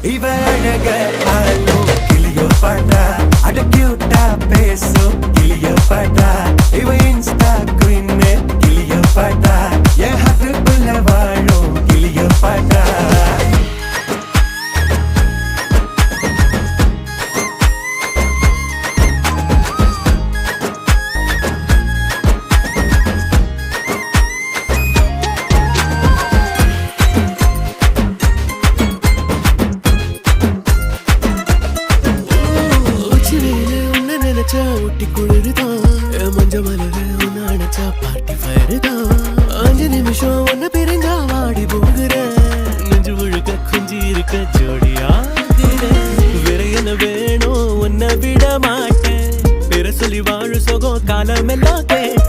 இவ அழக ஆளோ கிளியோ பாட்டா அட கியூட்டா பேசோ கிளியோ பாட்டா இவ இன்ஸ்டா குயின் கிளியோ பாட்டா என் ஹார்ட்டுக்குள்ள வாழும் கிளியோ பாட்டா ஒட்டி குளிருதான் மஞ்ச மலரு உன்ன அணைச்சா பார்ட்டி ஃபயரு தான் 5 நிமிஷம் ஒன்னு பிரிஞ்சா வாடி போகிற நெஞ்சு முழுக்க குஞ்சி இருக்க ஜோடியா வேற என்ன வேணும் உன்னை விட மாட்டேன் பேர சொல்லி வாழு சோகம் காலமெல்லாம் கேட்க